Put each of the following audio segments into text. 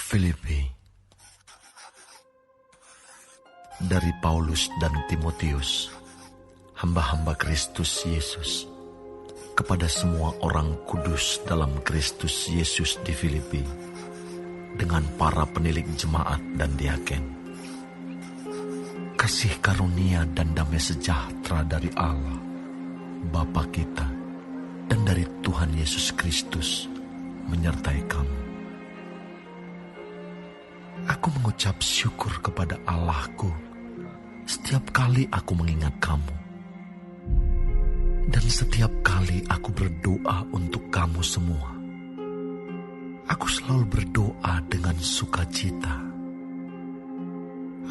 Filipi. Dari Paulus dan Timotius, hamba-hamba Kristus Yesus, kepada semua orang kudus dalam Kristus Yesus di Filipi, dengan para penilik jemaat dan diaken. Kasih karunia dan damai sejahtera dari Allah, Bapa kita, dan dari Tuhan Yesus Kristus menyertai kamu. Aku mengucap syukur kepada Allahku setiap kali aku mengingat kamu. Dan setiap kali aku berdoa untuk kamu semua, aku selalu berdoa dengan sukacita.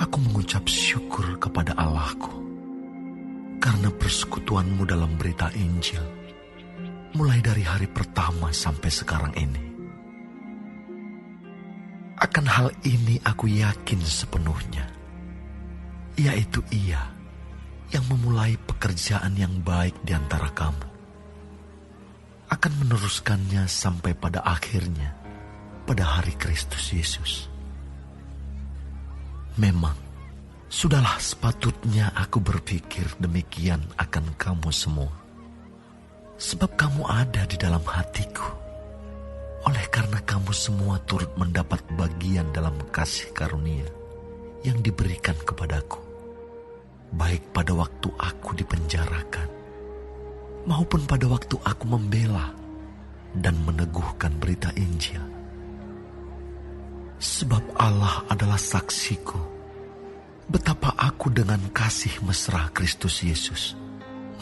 Aku mengucap syukur kepada Allahku karena persekutuanmu dalam berita Injil, mulai dari hari pertama sampai sekarang ini. Akan hal ini aku yakin sepenuhnya, yaitu Ia yang memulai pekerjaan yang baik di antara kamu akan meneruskannya sampai pada akhirnya pada hari Kristus Yesus. Memang sudahlah sepatutnya aku berpikir demikian akan kamu semua, sebab kamu ada di dalam hatiku. Oleh karena kamu semua turut mendapat bagian dalam kasih karunia yang diberikan kepadaku, baik pada waktu aku dipenjarakan, maupun pada waktu aku membela dan meneguhkan berita Injil. Sebab Allah adalah saksiku, betapa aku dengan kasih mesra Kristus Yesus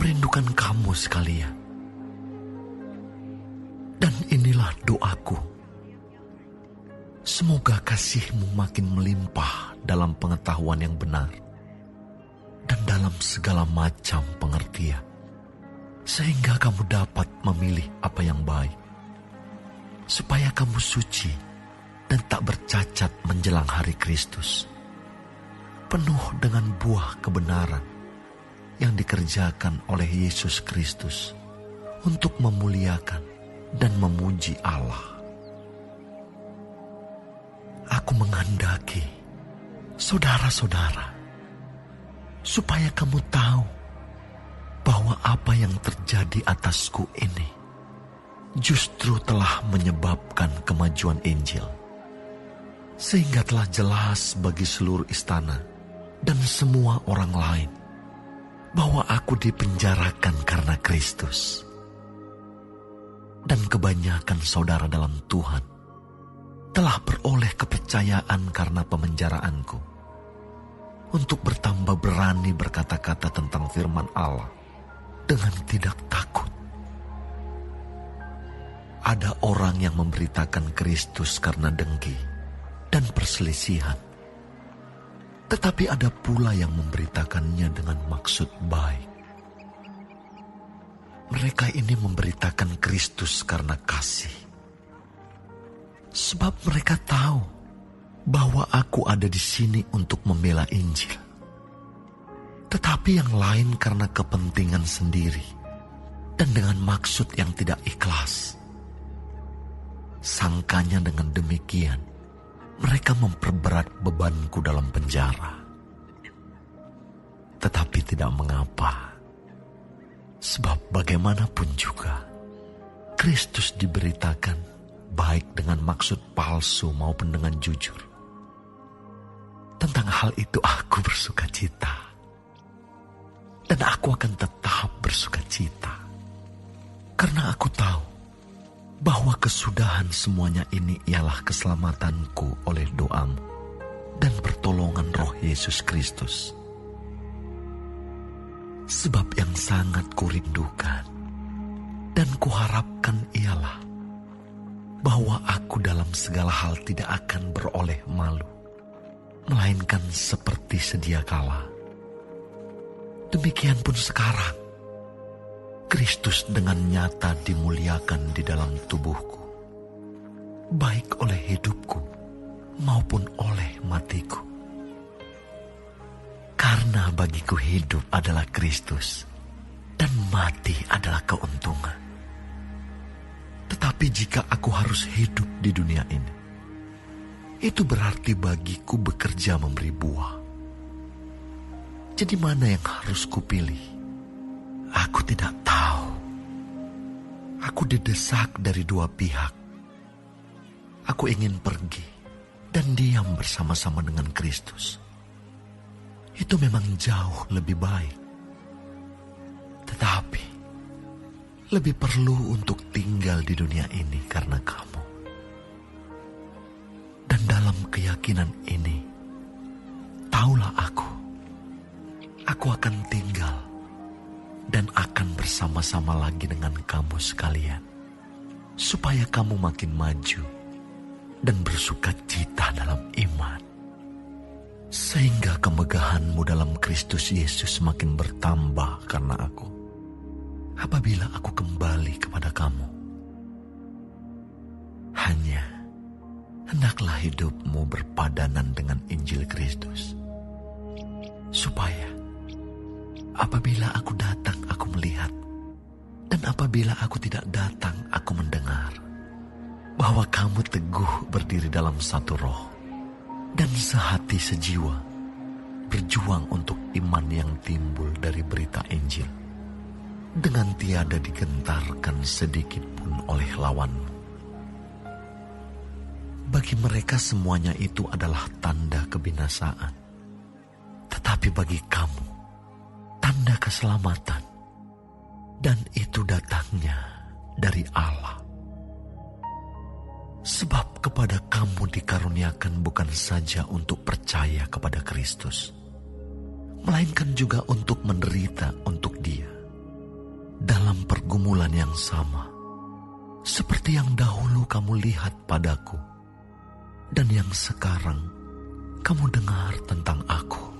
merindukan kamu sekalian. Dan inilah doaku, semoga kasih-Mu makin melimpah dalam pengetahuan yang benar dan dalam segala macam pengertian, sehingga kamu dapat memilih apa yang baik, supaya kamu suci dan tak bercacat menjelang hari Kristus, penuh dengan buah kebenaran yang dikerjakan oleh Yesus Kristus untuk memuliakan dan memuji Allah. Aku menghendaki, saudara-saudara, supaya kamu tahu bahwa apa yang terjadi atasku ini justru telah menyebabkan kemajuan Injil, sehingga telah jelas bagi seluruh istana dan semua orang lain bahwa aku dipenjarakan karena Kristus. Dan kebanyakan saudara dalam Tuhan telah beroleh kepercayaan karena pemenjaraanku, untuk bertambah berani berkata-kata tentang firman Allah dengan tidak takut. Ada orang yang memberitakan Kristus karena dengki dan perselisihan, tetapi ada pula yang memberitakannya dengan maksud baik. Mereka ini memberitakan Kristus karena kasih, sebab mereka tahu bahwa aku ada di sini untuk membela Injil. Tetapi yang lain karena kepentingan sendiri dan dengan maksud yang tidak ikhlas. Sangkanya dengan demikian, mereka memperberat bebanku dalam penjara. Tetapi tidak mengapa. Sebab bagaimanapun juga, Kristus diberitakan baik dengan maksud palsu maupun dengan jujur. Tentang hal itu aku bersukacita. Dan aku akan tetap bersukacita. Karena aku tahu bahwa kesudahan semuanya ini ialah keselamatanku oleh doamu dan pertolongan Roh Yesus Kristus. Sebab yang sangat kurindukan dan kuharapkan ialah bahwa aku dalam segala hal tidak akan beroleh malu, melainkan seperti sedia kala. Demikian pun sekarang, Kristus dengan nyata dimuliakan di dalam tubuhku, baik oleh hidupku maupun oleh matiku. Karena bagiku hidup adalah Kristus dan mati adalah keuntungan. Tetapi jika aku harus hidup di dunia ini, itu berarti bagiku bekerja memberi buah. Jadi mana yang harus kupilih? Aku tidak tahu. Aku didesak dari dua pihak. Aku ingin pergi dan diam bersama-sama dengan Kristus. Itu memang jauh lebih baik. Tetapi lebih perlu untuk tinggal di dunia ini karena kamu. Dan dalam keyakinan ini, taulah aku akan tinggal dan akan bersama-sama lagi dengan kamu sekalian, supaya kamu makin maju dan bersuka cita dalam iman, sehingga kemegahanmu dalam Kristus Yesus makin bertambah karena aku, apabila aku kembali kepada kamu. Hanya hendaklah hidupmu berpadanan dengan Injil Kristus, supaya apabila aku datang aku melihat, dan apabila aku tidak datang aku mendengar, bahwa kamu teguh berdiri dalam satu roh, dan sehati sejiwa, berjuang untuk iman yang timbul dari berita Injil, dengan tiada digentarkan sedikit pun oleh lawanmu. Bagi mereka semuanya itu adalah tanda kebinasaan. Tetapi bagi kamu, tanda keselamatan. Dan itu datangnya dari Allah. Sebab kepada kamu dikaruniakan bukan saja untuk percaya kepada Kristus, melainkan juga untuk menderita untuk Dia, dalam pergumulan yang sama, seperti yang dahulu kamu lihat padaku, dan yang sekarang kamu dengar tentang aku.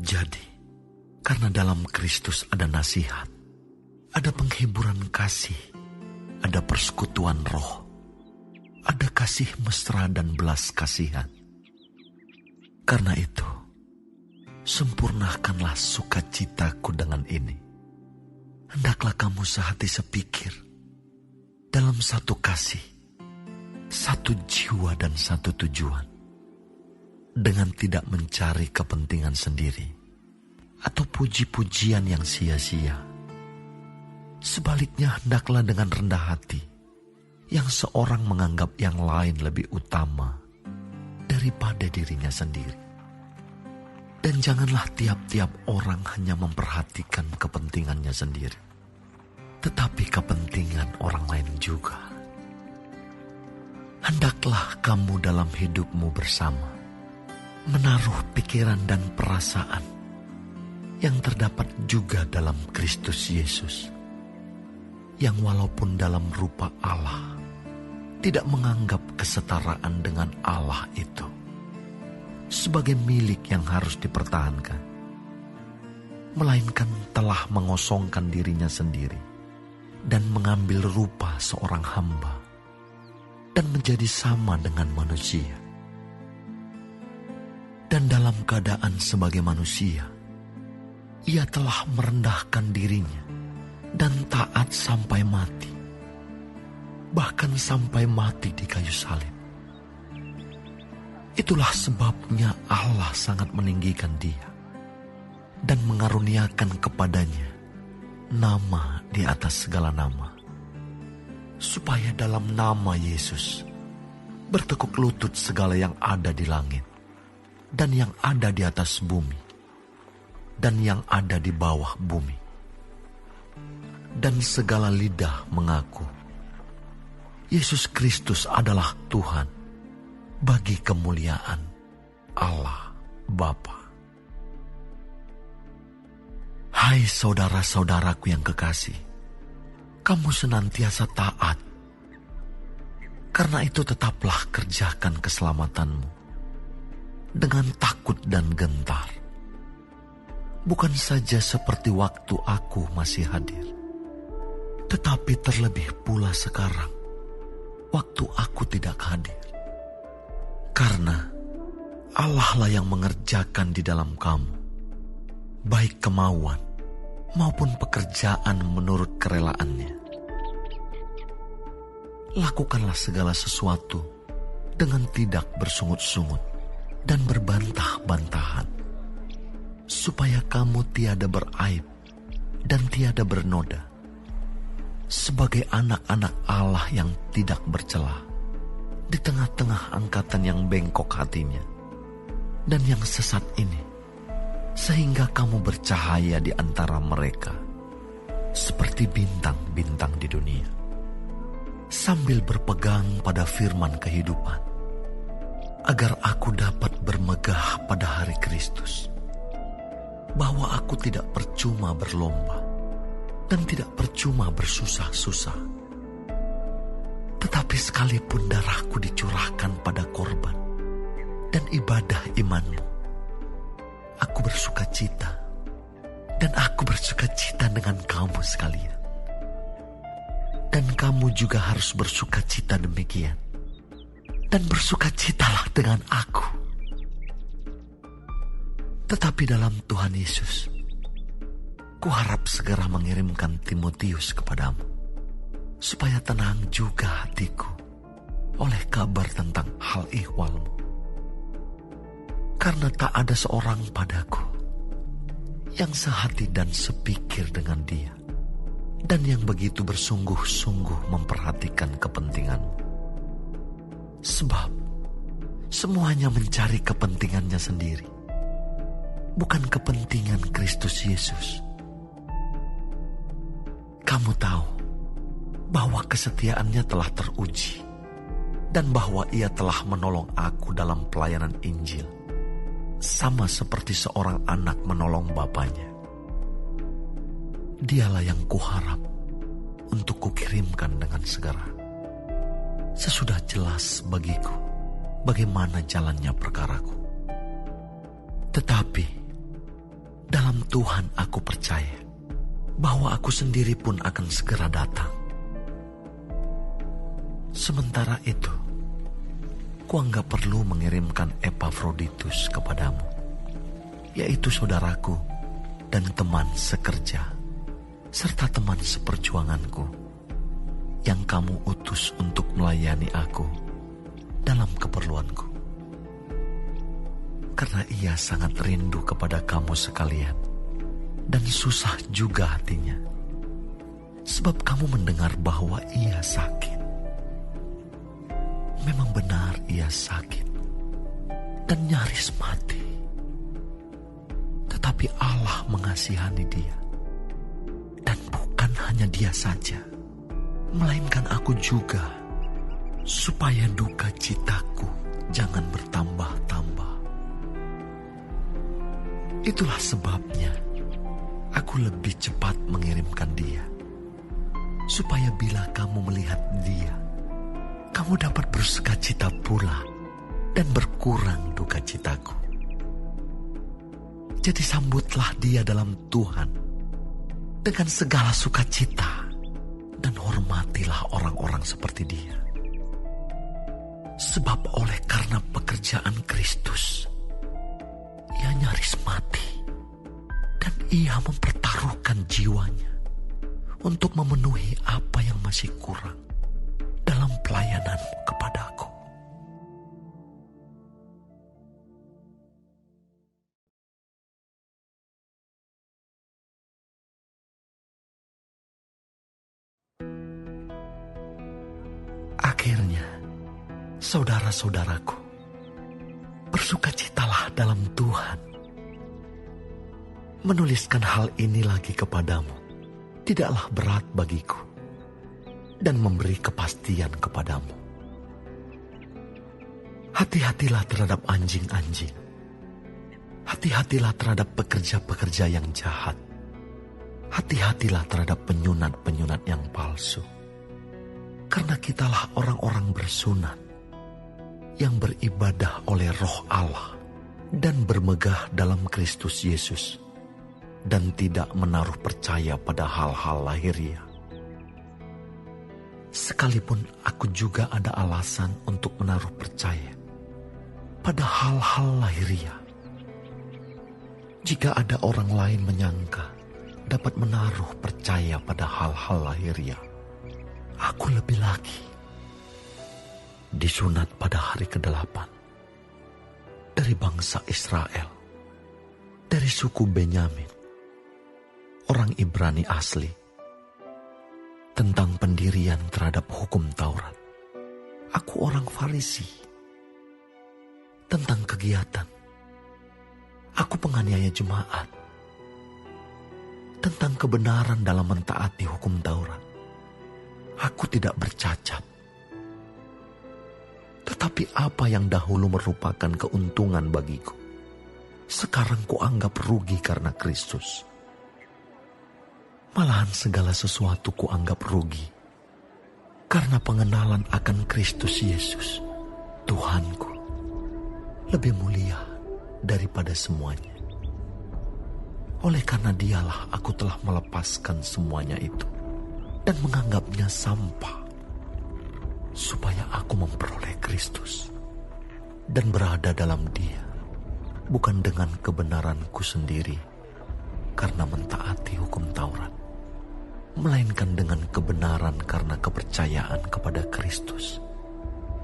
Jadi, karena dalam Kristus ada nasihat, ada penghiburan kasih, ada persekutuan roh, ada kasih mesra dan belas kasihan. Karena itu, sempurnakanlah sukacitaku dengan ini. Hendaklah kamu sehati sepikir, dalam satu kasih, satu jiwa dan satu tujuan, dengan tidak mencari kepentingan sendiri atau puji-pujian yang sia-sia. Sebaliknya hendaklah dengan rendah hati, yang seorang menganggap yang lain lebih utama daripada dirinya sendiri. Dan janganlah tiap-tiap orang hanya memperhatikan kepentingannya sendiri, tetapi kepentingan orang lain juga. Hendaklah kamu dalam hidupmu bersama menaruh pikiran dan perasaan yang terdapat juga dalam Kristus Yesus, yang walaupun dalam rupa Allah tidak menganggap kesetaraan dengan Allah itu sebagai milik yang harus dipertahankan, melainkan telah mengosongkan dirinya sendiri dan mengambil rupa seorang hamba dan menjadi sama dengan manusia. Dan dalam keadaan sebagai manusia, Ia telah merendahkan dirinya dan taat sampai mati, bahkan sampai mati di kayu salib. Itulah sebabnya Allah sangat meninggikan Dia dan mengaruniakan kepadanya nama di atas segala nama, supaya dalam nama Yesus bertekuk lutut segala yang ada di langit dan yang ada di atas bumi dan yang ada di bawah bumi, dan segala lidah mengaku Yesus Kristus adalah Tuhan, bagi kemuliaan Allah Bapa. Hai saudara-saudaraku yang kekasih, kamu senantiasa taat. Karena itu tetaplah kerjakan keselamatanmu dengan takut dan gentar. Bukan saja seperti waktu aku masih hadir, tetapi terlebih pula sekarang, waktu aku tidak hadir. Allah lah yang mengerjakan di dalam kamu, baik kemauan maupun pekerjaan menurut kerelaannya. Lakukanlah segala sesuatu dengan tidak bersungut-sungut dan berbantah-bantahan, supaya kamu tiada beraib dan tiada bernoda, sebagai anak-anak Allah yang tidak bercela di tengah-tengah angkatan yang bengkok hatinya dan yang sesat ini, sehingga kamu bercahaya di antara mereka seperti bintang-bintang di dunia, sambil berpegang pada firman kehidupan, agar aku dapat bermegah pada hari Kristus, bahwa aku tidak percuma berlomba dan tidak percuma bersusah-susah. Tetapi sekalipun darahku dicurahkan pada korban dan ibadah imanmu, aku bersuka cita, dan aku bersuka cita dengan kamu sekalian. Dan kamu juga harus bersuka cita demikian, dan bersuka citalah dengan aku. Tetapi dalam Tuhan Yesus, kuharap segera mengirimkan Timotius kepadamu, supaya tenang juga hatiku oleh kabar tentang hal ihwalmu. Karena tak ada seorang padaku yang sehati dan sepikir dengan dia, dan yang begitu bersungguh-sungguh memperhatikan kepentinganmu. Sebab semuanya mencari kepentingannya sendiri, bukan kepentingan Kristus Yesus. Kamu tahu bahwa kesetiaannya telah teruji, dan bahwa ia telah menolong aku dalam pelayanan Injil, sama seperti seorang anak menolong bapaknya. Dialah yang kuharap untuk kukirimkan dengan segera, sesudah jelas bagiku bagaimana jalannya perkaraku. Tetapi dalam Tuhan aku percaya bahwa aku sendiri pun akan segera datang. Sementara itu, kuanggap perlu mengirimkan Epafroditus kepadamu, yaitu saudaraku dan teman sekerja, serta teman seperjuanganku, yang kamu utus untuk melayani aku dalam keperluanku. Karena ia sangat rindu kepada kamu sekalian, dan susah juga hatinya, sebab kamu mendengar bahwa ia sakit. Memang benar ia sakit dan nyaris mati. Tetapi Allah mengasihani dia. Dan bukan hanya dia saja, melainkan aku juga, supaya duka citaku jangan bertambah-tambah. Itulah sebabnya aku lebih cepat mengirimkan dia, supaya bila kamu melihat dia, kamu dapat bersuka cita pula dan berkurang duka citaku. Jadi sambutlah dia dalam Tuhan dengan segala sukacita, dan hormatilah orang-orang seperti dia. Sebab oleh karena pekerjaan Kristus, ia nyaris mati, dan ia mempertaruhkan jiwanya untuk memenuhi apa yang masih kurang dalam pelayananmu kepadaku. Akhirnya, saudara-saudaraku, bersukacitalah dalam Tuhan. Menuliskan hal ini lagi kepadamu tidaklah berat bagiku, dan memberi kepastian kepadamu. Hati-hatilah terhadap anjing-anjing. Hati-hatilah terhadap pekerja-pekerja yang jahat. Hati-hatilah terhadap penyunat-penyunat yang palsu. Karena kitalah orang-orang bersunat yang beribadah oleh Roh Allah dan bermegah dalam Kristus Yesus, dan tidak menaruh percaya pada hal-hal lahiriah. Sekalipun aku juga ada alasan untuk menaruh percaya pada hal-hal lahiriah. Jika ada orang lain menyangka dapat menaruh percaya pada hal-hal lahiriah, aku lebih lagi. Disunat pada hari ke-8 dari bangsa Israel, dari suku Benyamin, orang Ibrani asli. Tentang pendirian terhadap hukum Taurat, aku orang Farisi. Tentang kegiatan, aku penganiaya jemaat. Tentang kebenaran dalam mentaati hukum Taurat, aku tidak bercacat. Tetapi apa yang dahulu merupakan keuntungan bagiku, sekarang kuanggap rugi karena Kristus. Malahan segala sesuatu kuanggap rugi karena pengenalan akan Kristus Yesus, Tuhanku, lebih mulia daripada semuanya. Oleh karena Dialah aku telah melepaskan semuanya itu dan menganggapnya sampah, supaya aku memperoleh Kristus dan berada dalam Dia, bukan dengan kebenaranku sendiri karena mentaati hukum Taurat, melainkan dengan kebenaran karena kepercayaan kepada Kristus,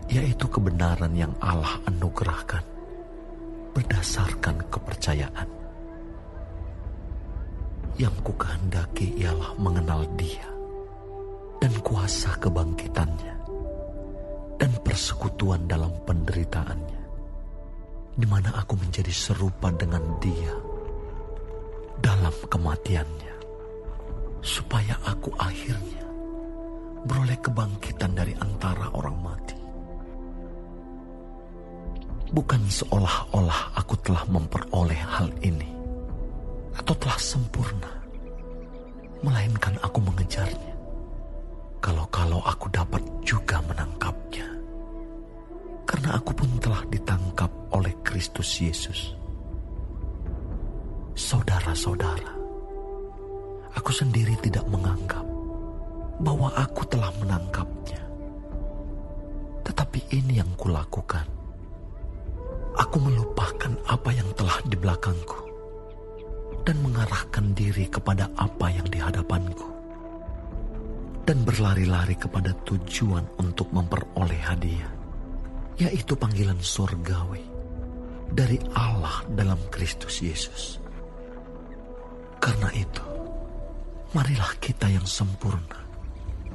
yaitu kebenaran yang Allah anugerahkan berdasarkan kepercayaan. Yang kukehendaki ialah mengenal Dia dan kuasa kebangkitannya dan persekutuan dalam penderitaannya, di mana aku menjadi serupa dengan Dia dalam kematiannya, supaya aku akhirnya beroleh kebangkitan dari antara orang mati. Bukan seolah-olah aku telah memperoleh hal ini atau telah sempurna, melainkan aku mengejarnya, kalau-kalau aku dapat juga menangkapnya. Karena aku pun telah ditangkap oleh Kristus Yesus. Saudara-saudara, aku sendiri tidak menganggap bahwa aku telah menangkapnya. Tetapi ini yang kulakukan. Aku melupakan apa yang telah di belakangku dan mengarahkan diri kepada apa yang di hadapanku, dan berlari-lari kepada tujuan untuk memperoleh hadiah, yaitu panggilan surgawi dari Allah dalam Kristus Yesus. Karena itu, marilah kita yang sempurna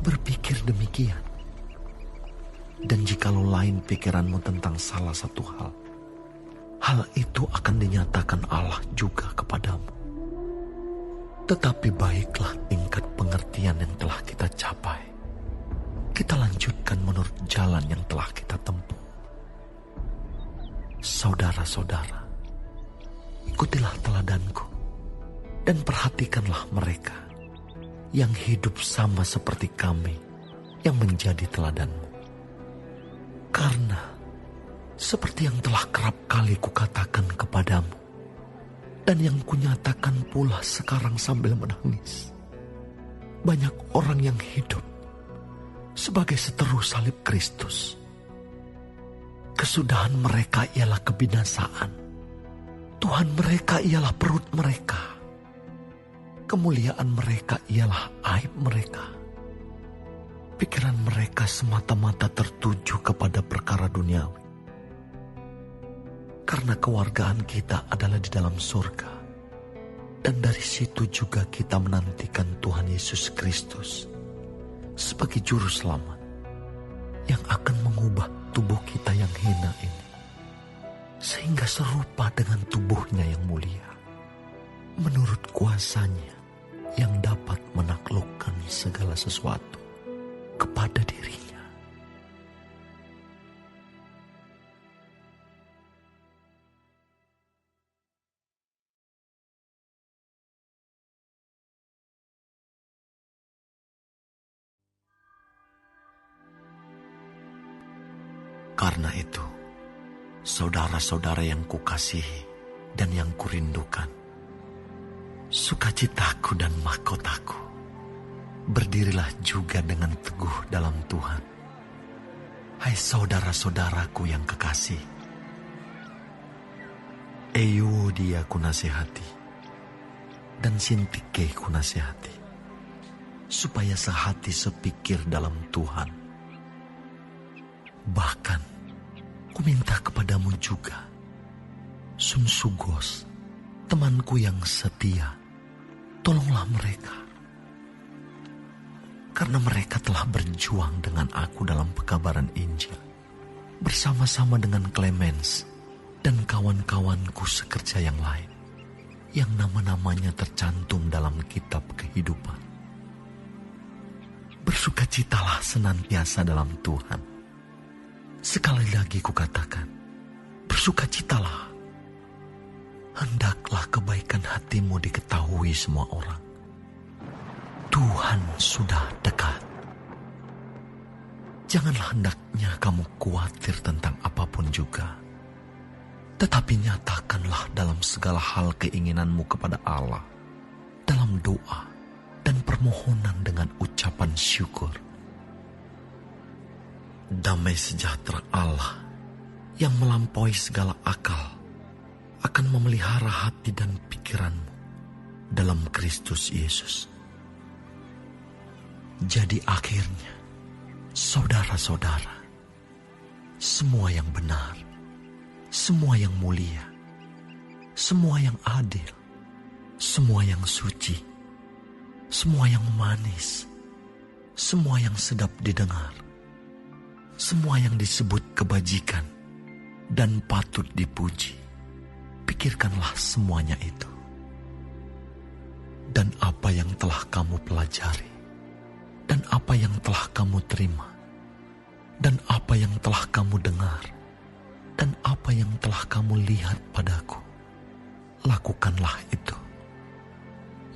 berpikir demikian. Dan jikalau lain pikiranmu tentang salah satu hal itu akan dinyatakan Allah juga kepadamu. Tetapi baiklah tingkat pengertian yang telah kita capai, kita lanjutkan menurut jalan yang telah kita tempuh. Saudara-saudara, ikutilah teladanku dan perhatikanlah mereka yang hidup sama seperti kami yang menjadi teladanmu. Karena seperti yang telah kerap kali kukatakan kepadamu, dan yang kunyatakan pula sekarang sambil menangis, banyak orang yang hidup sebagai seteru salib Kristus. Kesudahan mereka ialah kebinasaan. Tuhan mereka ialah perut mereka. Kemuliaan mereka ialah aib mereka. Pikiran mereka semata-mata tertuju kepada perkara duniawi. Karena kewargaan kita adalah di dalam surga, dan dari situ juga kita menantikan Tuhan Yesus Kristus sebagai juru selamat yang akan mengubah tubuh kita yang hina ini sehingga serupa dengan tubuhnya yang mulia, menurut kuasanya yang dapat menaklukkan segala sesuatu kepada dirinya. Karena itu, saudara-saudara yang kukasihi dan yang kurindukan, sukacitaku dan mahkotaku, berdirilah juga dengan teguh dalam Tuhan. Hai saudara-saudaraku yang kekasih, Euodia kunasihati, dan Sintike kunasihati, supaya sehati sepikir dalam Tuhan. Bahkan, ku minta kepadamu juga, Sunsugos, temanku yang setia, tolonglah mereka. Karena mereka telah berjuang dengan aku dalam pekabaran Injil, bersama-sama dengan Clemens dan kawan-kawanku sekerja yang lain, yang nama-namanya tercantum dalam kitab kehidupan. Bersukacitalah senantiasa dalam Tuhan. Sekali lagi kukatakan, bersukacitalah. Hendaklah kebaikan hatimu diketahui semua orang. Tuhan sudah dekat. Janganlah hendaknya kamu khawatir tentang apapun juga. Tetapi nyatakanlah dalam segala hal keinginanmu kepada Allah, dalam doa dan permohonan dengan ucapan syukur. Damai sejahtera Allah yang melampaui segala akal akan memelihara hati dan pikiranmu dalam Kristus Yesus. Jadi akhirnya, saudara-saudara, semua yang benar, semua yang mulia, semua yang adil, semua yang suci, semua yang manis, semua yang sedap didengar, semua yang disebut kebajikan dan patut dipuji, pikirkanlah semuanya itu. Dan apa yang telah kamu pelajari, dan apa yang telah kamu terima, dan apa yang telah kamu dengar, dan apa yang telah kamu lihat padaku, lakukanlah itu.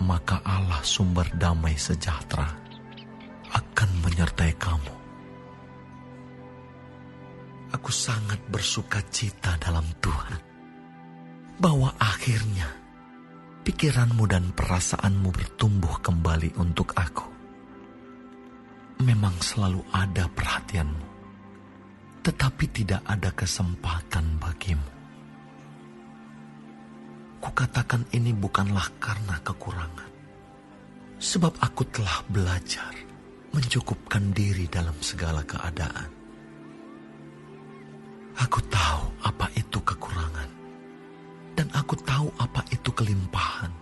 Maka Allah sumber damai sejahtera akan menyertai kamu. Aku sangat bersuka cita dalam Tuhan, bahwa akhirnya pikiranmu dan perasaanmu bertumbuh kembali untuk aku. Memang selalu ada perhatianmu, tetapi tidak ada kesempatan bagimu. Kukatakan ini bukanlah karena kekurangan, sebab aku telah belajar mencukupkan diri dalam segala keadaan. Aku tahu apa itu kekurangan, dan aku tahu apa itu kelimpahan.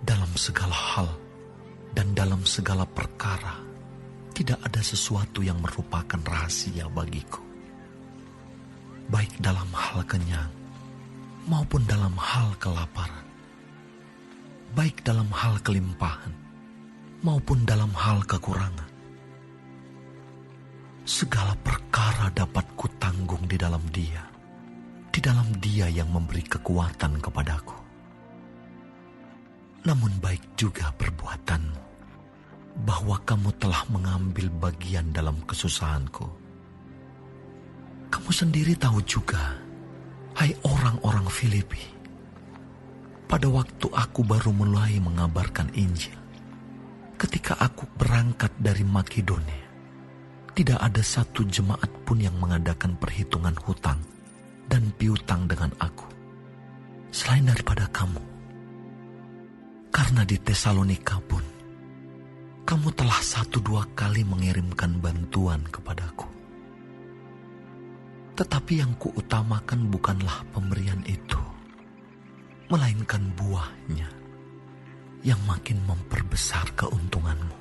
Dalam segala hal dan dalam segala perkara, tidak ada sesuatu yang merupakan rahasia bagiku. Baik dalam hal kenyang, maupun dalam hal kelaparan. Baik dalam hal kelimpahan, maupun dalam hal kekurangan. Segala perkara dapat kutanggung di dalam Dia yang memberi kekuatan kepadaku. Namun baik juga perbuatanmu, bahwa kamu telah mengambil bagian dalam kesusahanku. Kamu sendiri tahu juga, hai orang-orang Filipi, pada waktu aku baru mulai mengabarkan Injil, ketika aku berangkat dari Makedonia, tidak ada satu jemaat pun yang mengadakan perhitungan hutang dan piutang dengan aku, selain daripada kamu. Karena di Tesalonika pun, kamu telah 1-2 kali mengirimkan bantuan kepadaku. Tetapi yang kuutamakan bukanlah pemberian itu, melainkan buahnya yang makin memperbesar keuntunganmu.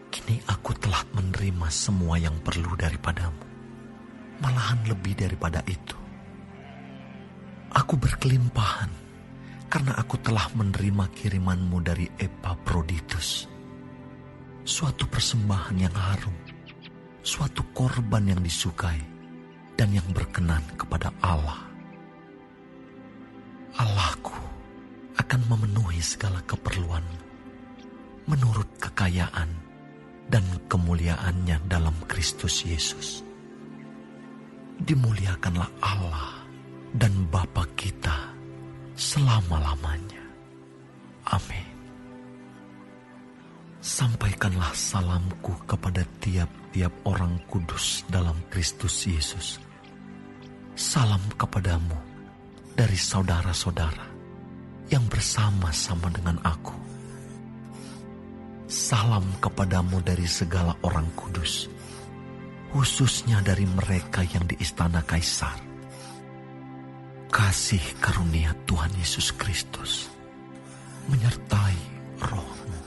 Kini aku telah menerima semua yang perlu daripadamu, malahan lebih daripada itu. Aku berkelimpahan karena aku telah menerima kirimanmu dari Epaphroditus, suatu persembahan yang harum, suatu korban yang disukai dan yang berkenan kepada Allah. Allahku akan memenuhi segala keperluanmu menurut kekayaan dan kemuliaannya dalam Kristus Yesus. Dimuliakanlah Allah dan Bapa kita selama-lamanya. Amin. Sampaikanlah salamku kepada tiap-tiap orang kudus dalam Kristus Yesus, Salam kepadamu dari saudara-saudara yang bersama-sama dengan aku. Salam kepadamu dari segala orang kudus, khususnya dari mereka yang di istana Kaisar. Kasih karunia Tuhan Yesus Kristus menyertai rohmu.